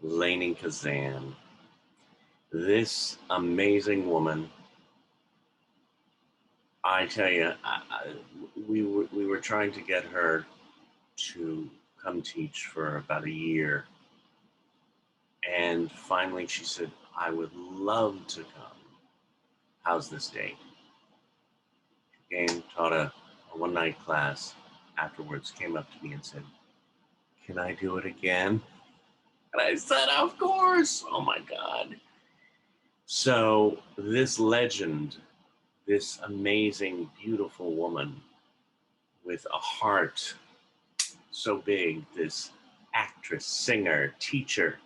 Lainie Kazan. This amazing woman, I tell you, we were trying to get her to come teach for about a year. And finally she said, I would love to come. How's this date? She came, taught a one-night class. Afterwards came up to me and said, can I do it again? And I said, of course. Oh my God. So this legend, this amazing, beautiful woman with a heart so big, this actress, singer, teacher,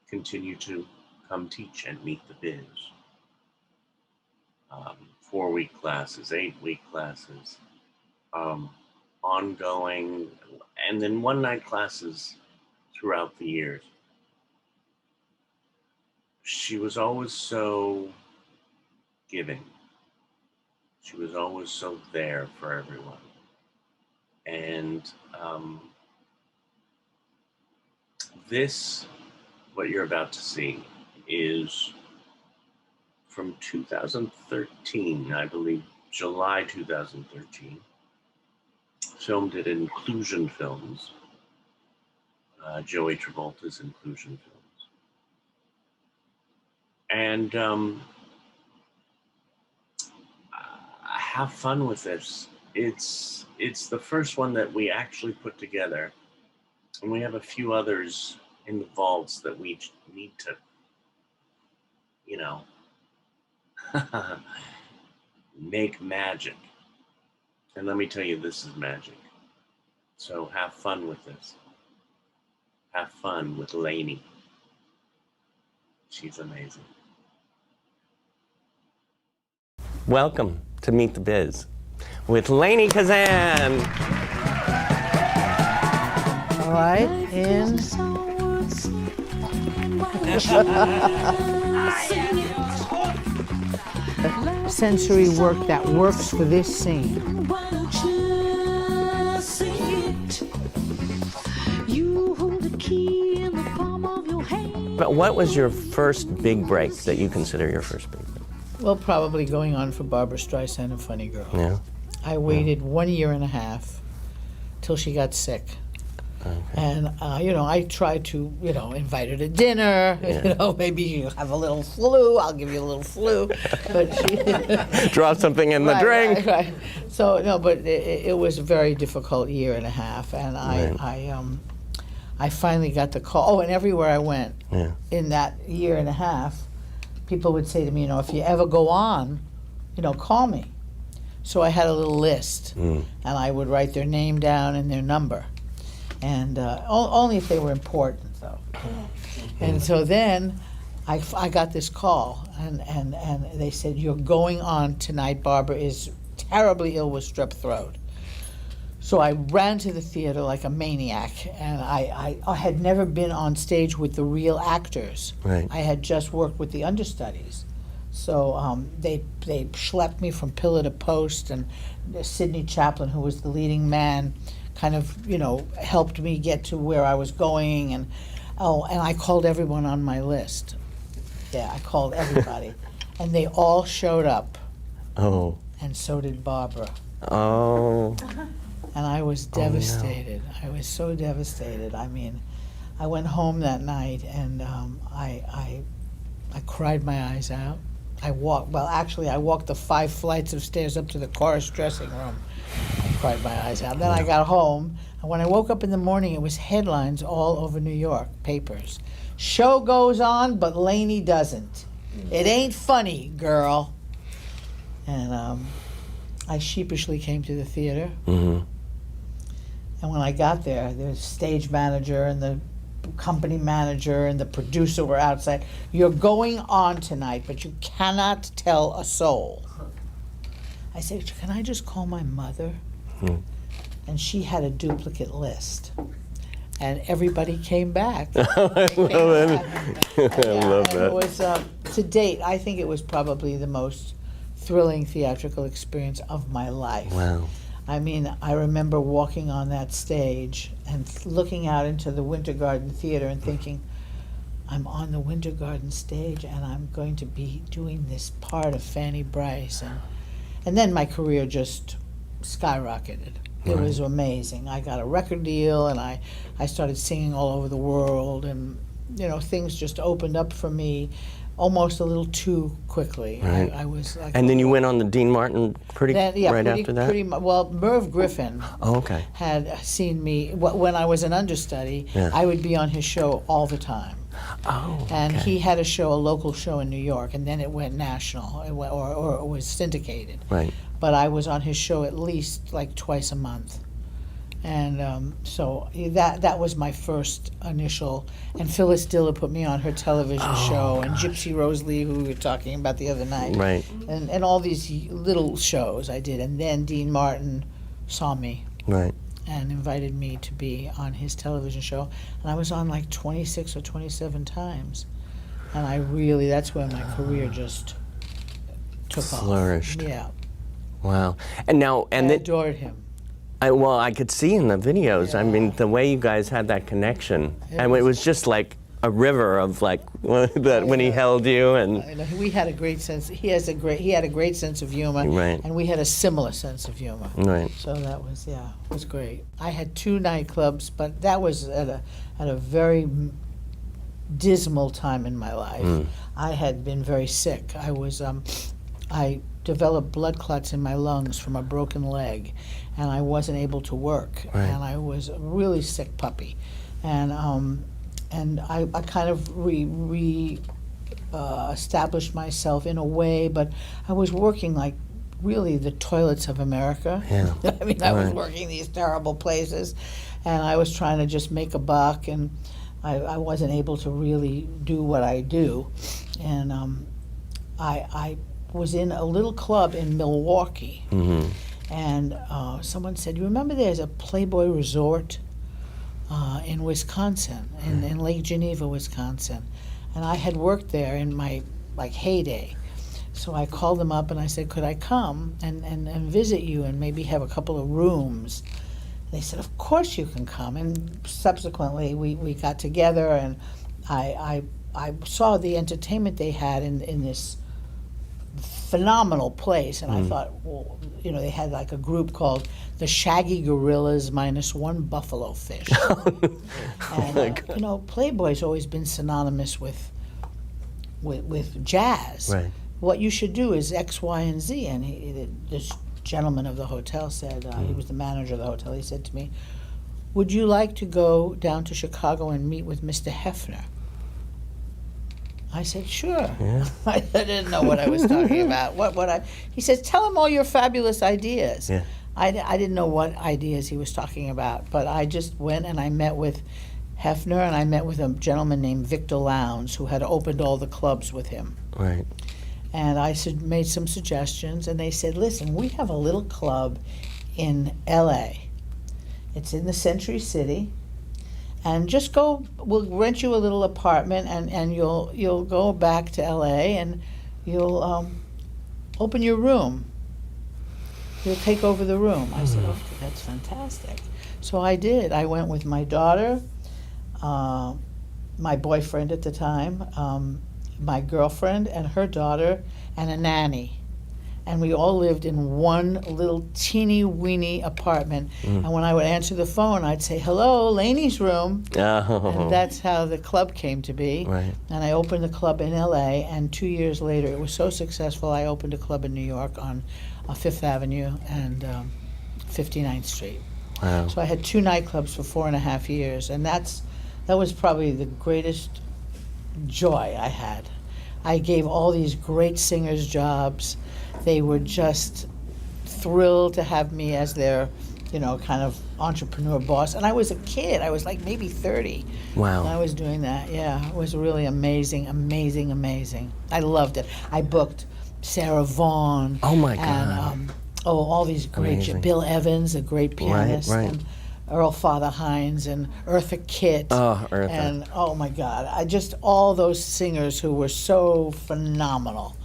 continue to come teach and meet the biz. 4-week classes, 8-week classes, ongoing, and then one-night classes throughout the years. She was always so giving. She was always so there for everyone. And this, what you're about to see, is from 2013, I believe, July 2013. Filmed at Inclusion Films, Joey Travolta's Inclusion Films. And have fun with this. It's the first one that we actually put together, and we have a few others in the vaults that we need to, make magic. And let me tell you, this is magic. So have fun with this. Have fun with Lainie. She's amazing. Welcome to Meet the Biz with Lainie Kazan. All right, and sensory work that works for this scene. But what was your first big break that you consider your first big break? Well, probably going on for Barbra Streisand and Funny Girl. Yeah. I waited 1 year and a half till she got sick. Okay. And, I tried to, invite her to dinner, maybe you have a little flu, I'll give you a little flu. But she Drop something in the drink. Right. So, no, but it was a very difficult year and a half. And I finally got the call. Oh, and everywhere I went in that year and a half, people would say to me, if you ever go on, call me. So I had a little list, and I would write their name down and their number. And only if they were important, though. And so then I got this call, and they said, you're going on tonight. Barbara is terribly ill with strep throat. So I ran to the theater like a maniac, and I had never been on stage with the real actors. Right. I had just worked with the understudies. So they schlepped me from pillar to post, and Sidney Chaplin, who was the leading man, kind of, helped me get to where I was going, and I called everyone on my list. Yeah, I called everybody, and they all showed up. Oh. And so did Barbara. Oh. And I was devastated. I was so devastated. I mean, I went home that night, and I cried my eyes out. I walked the 5 flights of stairs up to the chorus dressing room. I cried my eyes out. Then I got home, and when I woke up in the morning, it was headlines all over New York, papers. Show goes on, but Lainie doesn't. It ain't funny, girl. And I sheepishly came to the theater. Mm-hmm. And when I got there, the stage manager and the company manager and the producer were outside. You're going on tonight, but you cannot tell a soul. I said, can I just call my mother? And she had a duplicate list. And everybody came back. I love that. It was, to date, I think it was probably the most thrilling theatrical experience of my life. Wow. I mean, I remember walking on that stage and looking out into the Winter Garden Theater and thinking, I'm on the Winter Garden stage and I'm going to be doing this part of Fanny Bryce. And then my career just skyrocketed. It was amazing. I got a record deal and I started singing all over the world, and, you know, things just opened up for me almost a little too quickly. Right. I was like, And then you went on the Dean Martin after that? Well, Merv Griffin Okay. had seen me, when I was an understudy, Yeah. I would be on his show all the time. Oh, And okay. he had a local show in New York, and then it went national, or it was syndicated. Right. But I was on his show at least like twice a month. And so that was my first initial, and Phyllis Diller put me on her television show, and Gypsy Rose Lee, who we were talking about the other night. Right. And all these little shows I did, and then Dean Martin saw me Right. and invited me to be on his television show, and I was on like 26 or 27 times, and that's where my career just took Flourished. off. Yeah, Wow. And now, I adored him. I could see in the videos, I mean, Yeah. the way you guys had that connection. It And it was just like a river of like, when he held you and. You know, we had a great sense. He had a great sense of humor, Right. and we had a similar sense of humor. Right. So that was it was great. I had 2 nightclubs, but that was at a very dismal time in my life. I had been very sick. I developed blood clots in my lungs from a broken leg, and I wasn't able to work, Right. and I was a really sick puppy, and I kind of established myself in a way, but I was working like really the toilets of America. Yeah. I mean, I was Right. working these terrible places, and I was trying to just make a buck, and I wasn't able to really do what I do, and I was in a little club in Milwaukee, Mm-hmm. and someone said, "You remember there's a Playboy Resort in Wisconsin, in Lake Geneva, Wisconsin?" And I had worked there in my heyday. So I called them up and I said, "Could I come and visit you and maybe have a couple of rooms?" They said, "Of course you can come." And subsequently we got together, and I saw the entertainment they had in this phenomenal place, and I thought, well, you know, they had like a group called the Shaggy Gorillas minus one Buffalo Fish. And you know, Playboy's always been synonymous with jazz. Right. What you should do is X, Y, and Z. And this gentleman of the hotel said, he was the manager of the hotel, he said to me, "Would you like to go down to Chicago and meet with Mr. Hefner?" I said, "Sure." Yeah. I didn't know what I was talking about. He says, "Tell him all your fabulous ideas." Yeah. I didn't know what ideas he was talking about, but I just went and I met with Hefner, and I met with a gentleman named Victor Lowndes, who had opened all the clubs with him. Right. And I made some suggestions, and they said, "Listen, we have a little club in L.A. It's in the Century City, and just go. We'll rent you a little apartment, and you'll go back to L.A. and you'll open your room. You'll take over the room." I said, "Okay, that's fantastic." So I did. I went with my daughter, my boyfriend at the time, my girlfriend and her daughter, and a nanny. And we all lived in one little teeny-weeny apartment. And when I would answer the phone, I'd say, "Hello, Lainie's room." Oh. And that's how the club came to be. Right. And I opened the club in L.A., and 2 years later, it was so successful, I opened a club in New York on Fifth Avenue and 59th Street. Wow. So I had 2 nightclubs for 4.5 years, and that was probably the greatest joy I had. I gave all these great singers jobs. They were just thrilled to have me as their, you know, kind of entrepreneur boss. And I was a kid. I was like maybe 30. Wow. And I was doing that. Yeah, it was really amazing, amazing, amazing. I loved it. I booked Sarah Vaughan. Oh, my And God. all these great Amazing. Bill Evans, a great pianist, right. and Earl Father Hines and Eartha Kitt. Oh, Eartha. And oh my God, all those singers who were so phenomenal.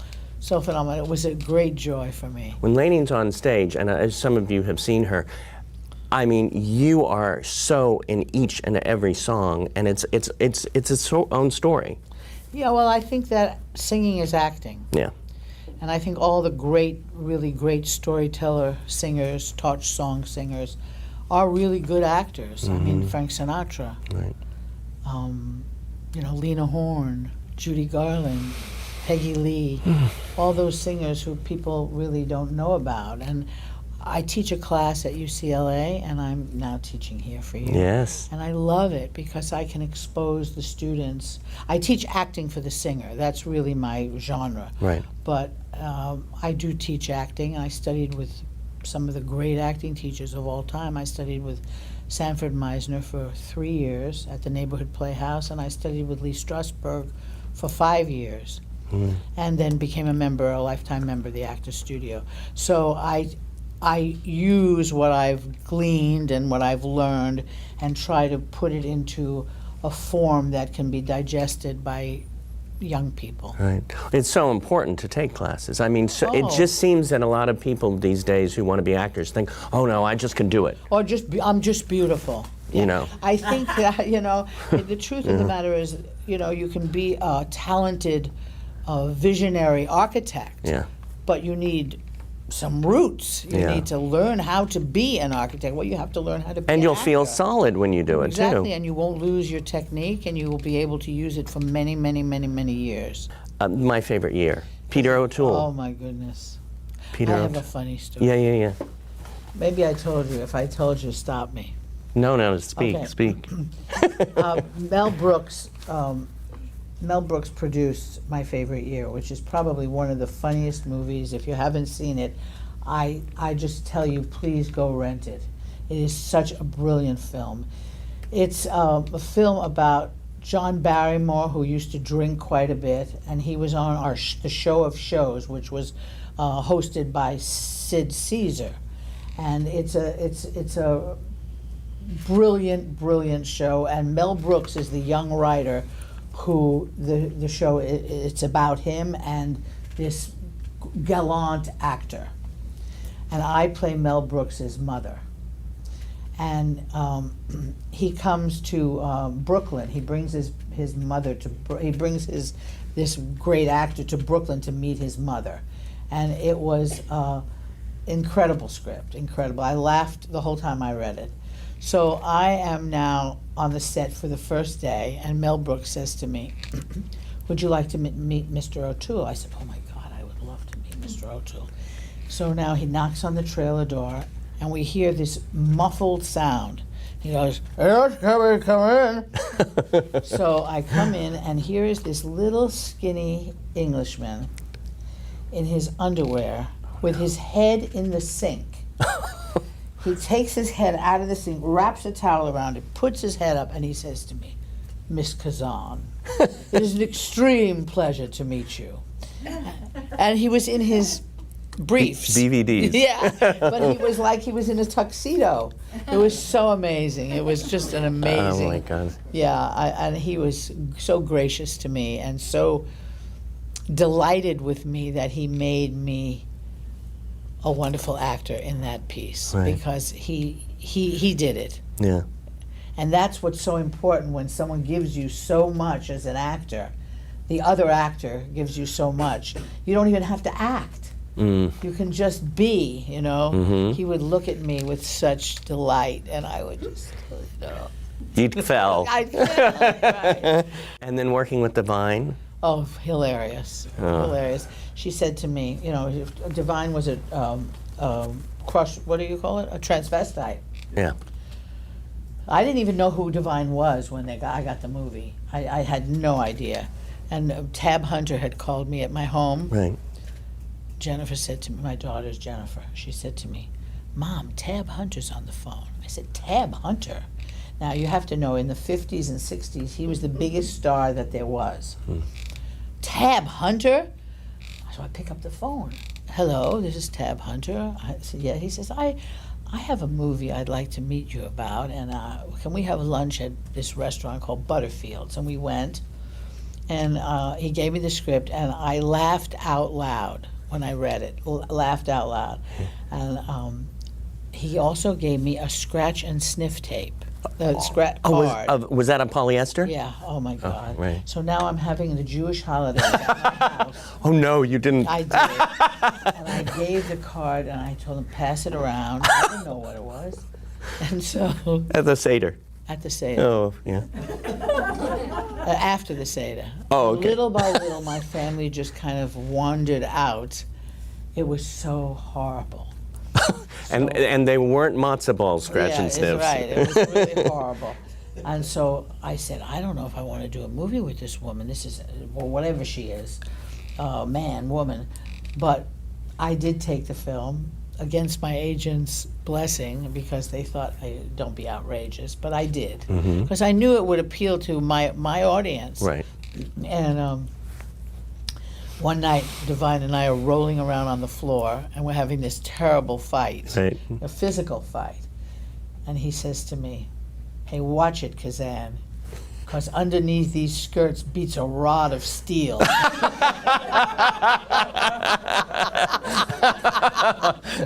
so phenomenal. It was a great joy for me. When Lainie's on stage, and as some of you have seen her, I mean, you are so in each and every song, and it's its own story. Yeah, well, I think that singing is acting. Yeah. And I think all the great, really great storyteller singers, touch song singers, are really good actors. I mean, Frank Sinatra, Right. Lena Horne, Judy Garland, Peggy Lee, all those singers who people really don't know about. And I teach a class at UCLA, and I'm now teaching here for you. Yes. And I love it because I can expose the students. I teach acting for the singer. That's really my genre. Right. But I do teach acting. I studied with some of the great acting teachers of all time. I studied with Sanford Meisner for 3 years at the Neighborhood Playhouse, and I studied with Lee Strasberg for 5 years, and then became a lifetime member of the Actors Studio. So I use what I've gleaned and what I've learned and try to put it into a form that can be digested by young people. Right. It's so important to take classes. I mean, so it Oh. just seems that a lot of people these days who want to be actors think, oh no, I just can do it. Or I'm just beautiful. You know. I think that, the truth of the matter is, you can be a talented, visionary architect, Yeah. but you need some roots. You Yeah. need to learn how to be an architect. Well, you have to learn how to be And an you'll feel actor. solid when you do it Exactly, too. and you won't lose your technique, and you will be able to use it for many, many, many, many years. My favorite year, Peter O'Toole. Oh, my goodness. Peter I have a O'Toole. funny story. Yeah. Maybe I told you. If I told you, stop me. No, speak, Okay. speak. Mel Brooks produced My Favorite Year, which is probably one of the funniest movies. If you haven't seen it, I just tell you, please go rent it. It is such a brilliant film. It's a film about John Barrymore, who used to drink quite a bit, and he was on the Show of Shows, which was hosted by Sid Caesar, and it's a brilliant show. And Mel Brooks is the young writer who the show it's about him and this gallant actor, and I play Mel Brooks's mother. And he comes to Brooklyn. He brings his mother he brings this great actor to Brooklyn to meet his mother, and it was incredible script, incredible. I laughed the whole time I read it. So I am now on the set for the first day, and Mel Brooks says to me, "Would you like to meet Mr. O'Toole?" I said, "Oh my God, I would love to meet Mr. O'Toole." So now he knocks on the trailer door, and we hear this muffled sound. He goes, "Yes, come in." So I come in, and here is this little skinny Englishman in his underwear with his head in the sink. He takes his head out of the sink, wraps a towel around it, puts his head up, and he says to me, "Miss Kazan, it is an extreme pleasure to meet you." And he was in his briefs. DVDs. Yeah, but he was like he was in a tuxedo. It was so amazing. It was just an amazing. Oh my God. Yeah, and he was so gracious to me and so delighted with me that he made me a wonderful actor in that piece, Right. because he did it. Yeah. And that's what's so important when someone gives you so much as an actor. The other actor gives you so much. You don't even have to act. You can just be, He would look at me with such delight, and I would just, You fell. right. And then working with Divine. Oh, hilarious, hilarious. She said to me, Divine was a crush, what do you call it? A transvestite. Yeah. I didn't even know who Divine was when I got the movie. I had no idea. And Tab Hunter had called me at my home. Right. Jennifer said to me, my daughter's Jennifer, she said to me, "Mom, Tab Hunter's on the phone." I said, "Tab Hunter?" Now, you have to know, in the 50s and 60s, he was the biggest star that there was. Tab Hunter? So I pick up the phone. "Hello, this is Tab Hunter." I said, "Yeah." He says, I have a movie I'd like to meet you about, and can we have lunch at this restaurant called Butterfield's?" And we went, And he gave me the script, and I laughed out loud when I read it. Laughed out loud. And he also gave me a scratch and sniff tape. The scratch card. Was that a polyester? Yeah. Oh my God. right. So now I'm having the Jewish holidays at my house. Oh no, you didn't. I did. And I gave the card, and I told him, pass it around. I didn't know what it was. And so At the Seder. at the Seder. Oh, yeah. After the Seder. Oh, okay. Little by little, my family just kind of wandered out. It was so horrible. And they weren't matzo balls, scratch Yeah, and it's sniffs. right. It was really horrible. And so I said, I don't know if I want to do a movie with this woman. This is, or whatever she is, man, woman. But I did take the film against my agent's blessing because they thought, don't be outrageous. But I did. Because I knew it would appeal to my audience. Right. And one night, Divine and I are rolling around on the floor, and we're having this terrible fight, Right. a physical fight. And he says to me, hey, watch it, Kazan, because underneath these skirts beats a rod of steel.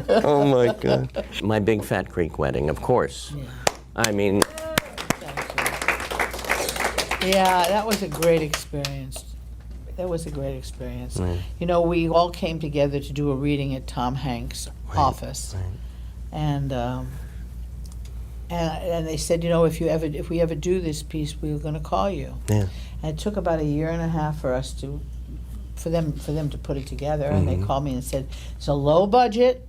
Oh my God. My Big Fat Greek Wedding, of course. Yeah. I mean, Thank you. Yeah, that was a great experience. That was a great experience. Right. You know, we all came together to do a reading at Tom Hanks' office. right. And they said, you know, if we ever do this piece, we're going to call you. Yeah. And it took about 1.5 years for us for them to put it together. And they called me and said, it's a low budget.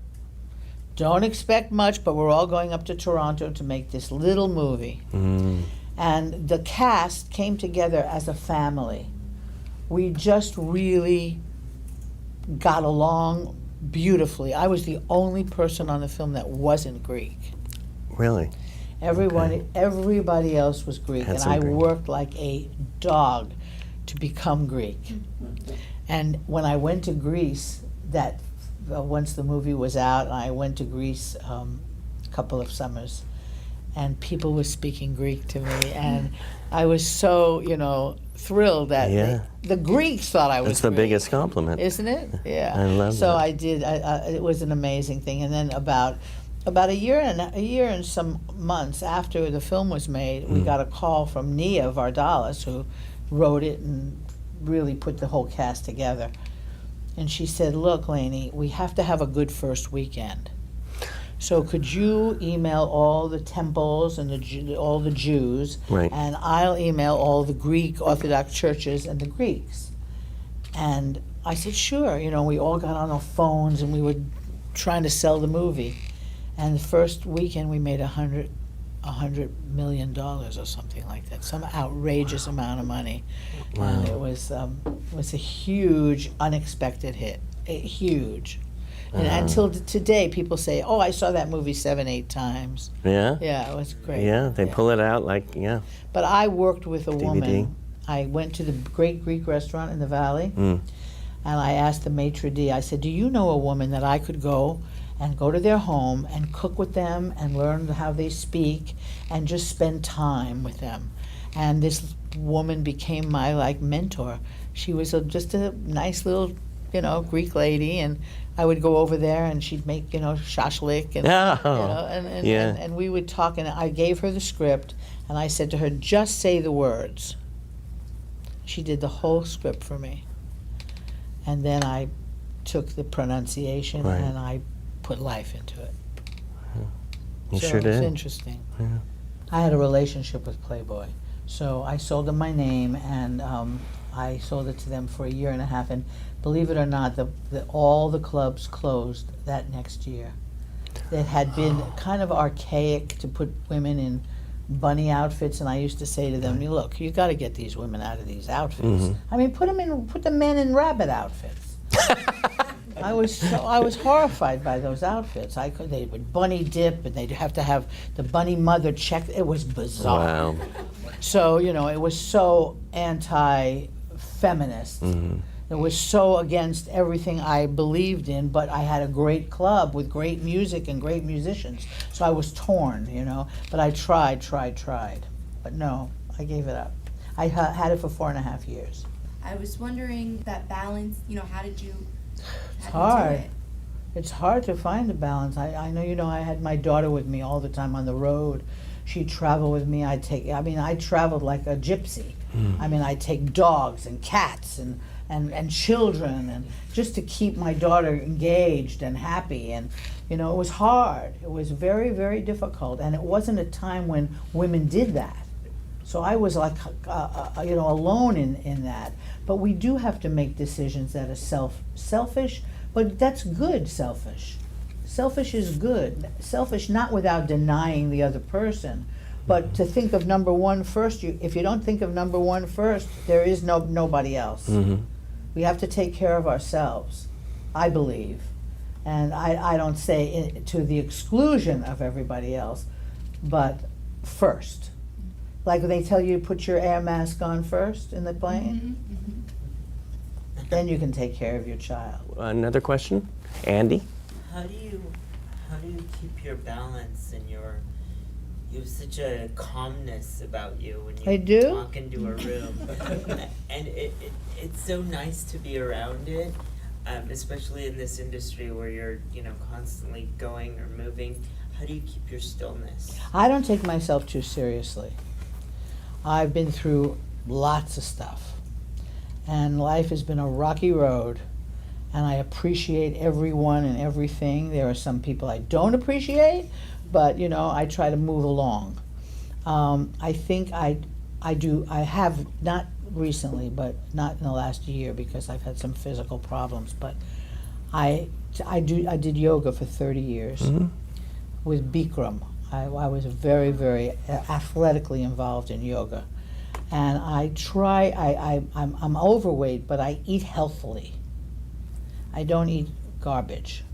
Don't expect much, but we're all going up to Toronto to make this little movie. And the cast came together as a family. We just really got along beautifully. I was the only person on the film that wasn't Greek. Really? Everybody else was Greek, Had and some I Greek. worked like a dog to become Greek. And when I went to Greece, once the movie was out, I went to Greece a couple of summers, and people were speaking Greek to me, and I was so, thrilled that Yeah. the Greeks thought I was That's the Greek. biggest compliment. Isn't it? Yeah. I love so that. I did. It was an amazing thing. And then about a year and some months after the film was made, we got a call from Nia Vardalos, who wrote it and really put the whole cast together. And she said, "Look, Lainie, we have to have a good first weekend. So could you email all the temples and all the Jews, Right. and I'll email all the Greek Orthodox churches and the Greeks." And I said, sure. We all got on our phones and we were trying to sell the movie. And the first weekend we made $100 million or something like that, some outrageous amount of money. And it was a huge, unexpected hit, huge. And until today, people say, "Oh, I saw that movie 7, 8 times." Yeah? Yeah, it was great. Yeah, they pull it out like, yeah. But I worked with a DVD. woman. I went to the great Greek restaurant in the Valley, and I asked the maitre d', I said, "Do you know a woman that I could go to their home and cook with them and learn how they speak and just spend time with them?" And this woman became my mentor. She was just a nice little, Greek lady, and I would go over there and she'd make, shashlik and, Yeah. and we would talk, and I gave her the script and I said to her, just say the words. She did the whole script for me. And then I took the pronunciation Right. and I put life into it. You So sure it was did. interesting. Yeah. I had a relationship with Playboy. So I sold them my name, and I sold it to them for 1.5 years. And believe it or not, all the clubs closed that next year. It had been kind of archaic to put women in bunny outfits, and I used to say to them, "Look, you got to get these women out of these outfits. I mean, put the men in rabbit outfits." I was horrified by those outfits. They would bunny dip, and they'd have to have the bunny mother check. It was bizarre. Wow. So it was so anti-feminist. It was so against everything I believed in. But I had a great club with great music and great musicians. So I was torn, But I tried. But no, I gave it up. I had it for 4.5 years. I was wondering that balance, how did you It's do hard. it? It's hard to find a balance. I know, I had my daughter with me all the time on the road. She'd travel with me. I traveled like a gypsy. I'd take dogs and cats and children, and just to keep my daughter engaged and happy. And, it was hard. It was very, very difficult. And it wasn't a time when women did that. So I was like, alone in that. But we do have to make decisions that are selfish, but that's good selfish. Selfish is good. Selfish not without denying the other person, but to think of number one first. If you don't think of number one first, there is nobody else. We have to take care of ourselves, I believe. And I don't say to the exclusion of everybody else, but first. Like when they tell you to put your air mask on first in the plane, then you can take care of your child. Another question? Andy? How do you keep your balance and you have such a calmness about you when you I do? walk into a room. And it's so nice to be around it, especially in this industry where you're, constantly going or moving. How do you keep your stillness? I don't take myself too seriously. I've been through lots of stuff, and life has been a rocky road, and I appreciate everyone and everything. There are some people I don't appreciate, but I try to move along. I think I have, not recently, but not in the last year because I've had some physical problems, but I did yoga for 30 years with Bikram. I was very, very athletically involved in yoga. And I'm overweight, but I eat healthily. I don't eat garbage.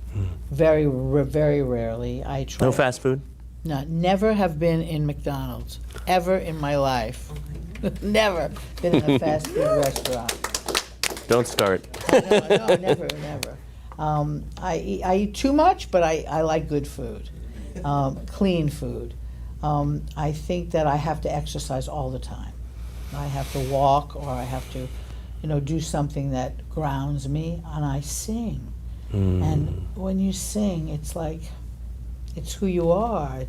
Very, very rarely. I try. No fast food? No, never have been in McDonald's, ever in my life. Never been in a fast food restaurant. Don't start. No, never. I eat too much, but I like good food. Clean food. I think that I have to exercise all the time. I have to walk, or I have to, do something that grounds me, and I sing. And when you sing, it's like, it's who you are.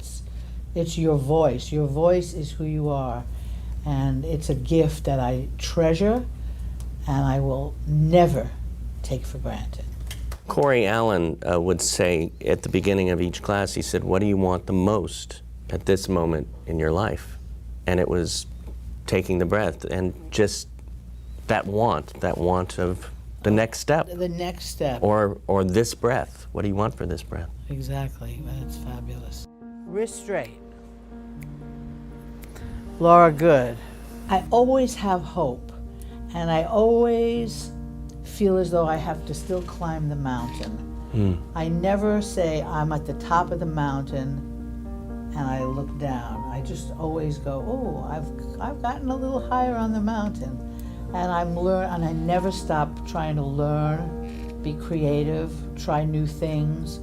It's your voice. Your voice is who you are, and it's a gift that I treasure, and I will never take for granted. Corey Allen would say at the beginning of each class, he said, what do you want the most at this moment in your life? And it was taking the breath and just that want of the next step. The next step. Or this breath. What do you want for this breath? Exactly. That's fabulous. Wrist straight. Laura Good. I always have hope, and I always feel as though I have to still climb the mountain. I never say I'm at the top of the mountain and I look down. I just always go, oh, I've gotten a little higher on the mountain, and and I never stop trying to learn, be creative, try new things,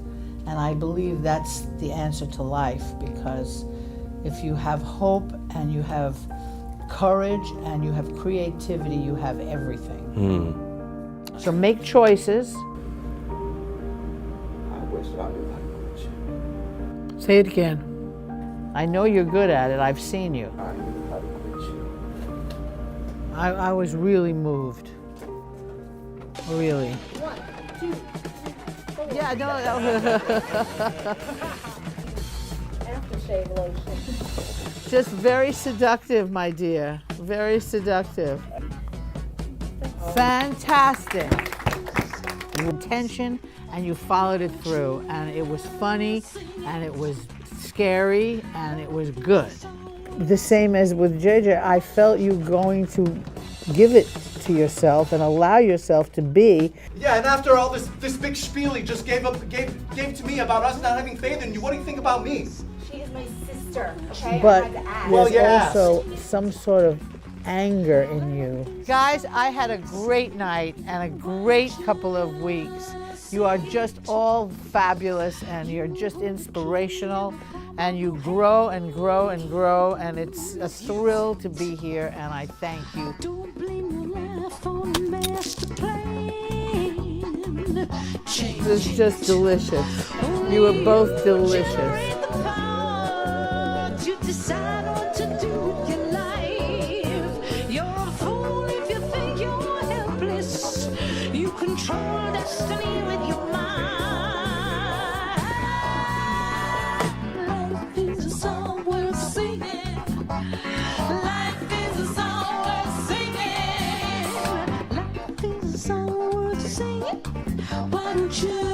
and I believe that's the answer to life, because if you have hope and you have courage and you have creativity, you have everything. So make choices. Say it again. I know you're good at it. I've seen you. I was really moved. Really. 1, 2, 3, 4. Yeah, no. Aftershave lotion. Just very seductive, my dear. Very seductive. Fantastic. Intention, and you followed it through, and it was funny, and it was scary, and it was good. The same as with JJ, I felt you going to give it to yourself and allow yourself to be. Yeah, and after all this big spiel he just gave to me about us not having faith in you, what do you think about me? She is my sister, okay? But I had to ask. Well, there's yes. also some sort of anger in you. Guys, I had a great night and a great couple of weeks. You are just all fabulous, and you're just inspirational, and you grow and grow and grow, and it's a thrill to be here, and I thank you. Don't blame your life on master plan. This is just delicious. You were both delicious. You decide what to do with your life. You're a fool if you think you're helpless. You control destiny with your mind. Life is a song worth singing. Life is a song worth singing. Life is a song worth singing. Why don't you